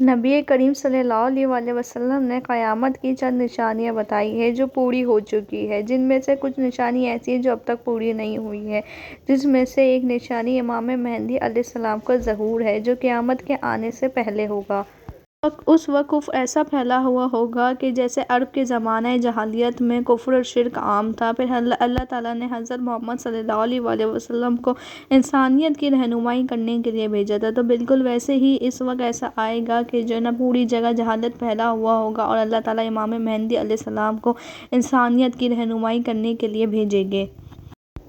نبی کریم صلی اللہ علیہ وسلم نے قیامت کی چند نشانیاں بتائی ہیں جو پوری ہو چکی ہیں، جن میں سے کچھ نشانی ایسی ہیں جو اب تک پوری نہیں ہوئی ہیں، جس میں سے ایک نشانی امام مہدی علیہ السلام کا ظہور ہے جو قیامت کے آنے سے پہلے ہوگا۔ اس وقت کفر ایسا پھیلا ہوا ہوگا کہ جیسے عرب کے زمانہ جاہلیت میں کفر اور شرک عام تھا، پھر اللہ تعالیٰ نے حضرت محمد صلی اللہ علیہ وسلم کو انسانیت کی رہنمائی کرنے کے لیے بھیجا تھا، تو بالکل ویسے ہی اس وقت ایسا آئے گا کہ جو نا پوری جگہ جہالت پھیلا ہوا ہوگا اور اللہ تعالیٰ امام مہدی علیہ السلام کو انسانیت کی رہنمائی کرنے کے لیے بھیجیں گے۔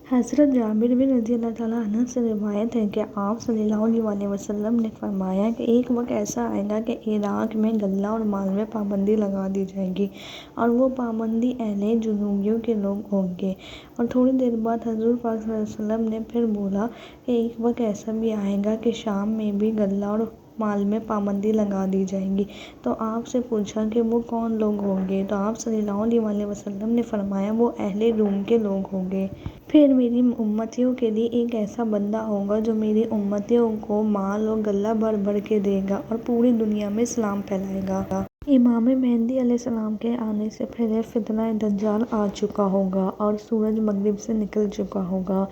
حضرت جابر بن رضی اللہ تعالیٰ عنہ سے روایت ہے کہ آپ صلی اللہ علیہ وسلم نے فرمایا کہ ایک وقت ایسا آئے گا کہ عراق میں غلہ اور مال میں پابندی لگا دی جائے گی، اور وہ پابندی اہل جنوبیوں کے لوگ ہوں گے۔ اور تھوڑی دیر بعد حضور پاک صلی اللہ علیہ وسلم نے پھر بولا کہ ایک وقت ایسا بھی آئے گا کہ شام میں بھی غلہ اور مال میں پابندی لگا دی جائے گی۔ تو آپ سے پوچھا کہ وہ کون لوگ ہوں گے؟ تو آپ صلی اللہ علیہ وسلم نے فرمایا وہ اہل روم کے لوگ ہوں گے۔ پھر میری امتیوں کے لیے ایک ایسا بندہ ہوگا جو میری امتیوں کو مال اور غلہ بھر بھر کے دے گا اور پوری دنیا میں اسلام پھیلائے گا۔ امام مہدی علیہ السلام کے آنے سے پہلے فتنہ دجال آ چکا ہوگا اور سورج مغرب سے نکل چکا ہوگا۔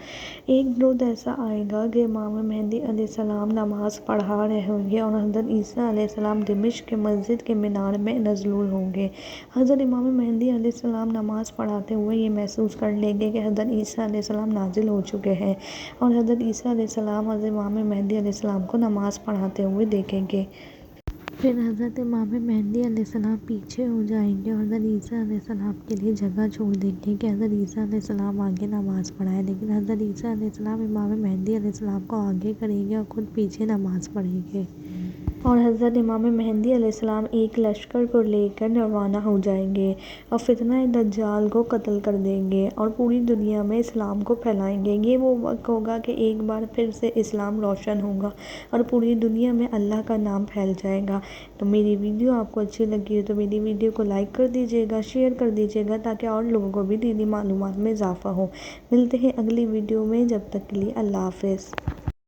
ایک روز ایسا آئے گا کہ امام مہدی علیہ السلام نماز پڑھا رہے ہوں گے اور حضرت عیسیٰ علیہ السلام دمشق کے مسجد کے مینار میں نزول ہوں گے۔ حضرت امام مہدی علیہ السلام نماز پڑھاتے ہوئے یہ محسوس کر لیں گے کہ حضرت عیسیٰ علیہ السلام نازل ہو چکے ہیں، اور حضرت عیسیٰ علیہ السلام حضرت امام مہدی علیہ السلام کو نماز پڑھاتے ہوئے دیکھیں گے۔ پھر حضرت امام مہدی علیہ السلام پیچھے ہو جائیں گے اور حضرت عیسیٰ علیہ السلام کے لیے جگہ چھوڑ دیں گے کہ حضرت عیسیٰ علیہ السلام آگے نماز پڑھائیں، لیکن حضرت عیسیٰ علیہ السلام امام مہدی علیہ السلام کو آگے کریں گے اور خود پیچھے نماز پڑھیں گے۔ اور حضرت امام مہدی علیہ السلام ایک لشکر کو لے کر روانہ ہو جائیں گے اور فتنہ دجال کو قتل کر دیں گے اور پوری دنیا میں اسلام کو پھیلائیں گے۔ یہ وہ وقت ہوگا کہ ایک بار پھر سے اسلام روشن ہوگا اور پوری دنیا میں اللہ کا نام پھیل جائے گا۔ تو میری ویڈیو آپ کو اچھی لگی ہے تو میری ویڈیو کو لائک کر دیجیے گا، شیئر کر دیجیے گا تاکہ اور لوگوں کو بھی دینی معلومات میں اضافہ ہو۔ ملتے ہیں اگلی ویڈیو میں، جب تک کے لیے اللہ حافظ۔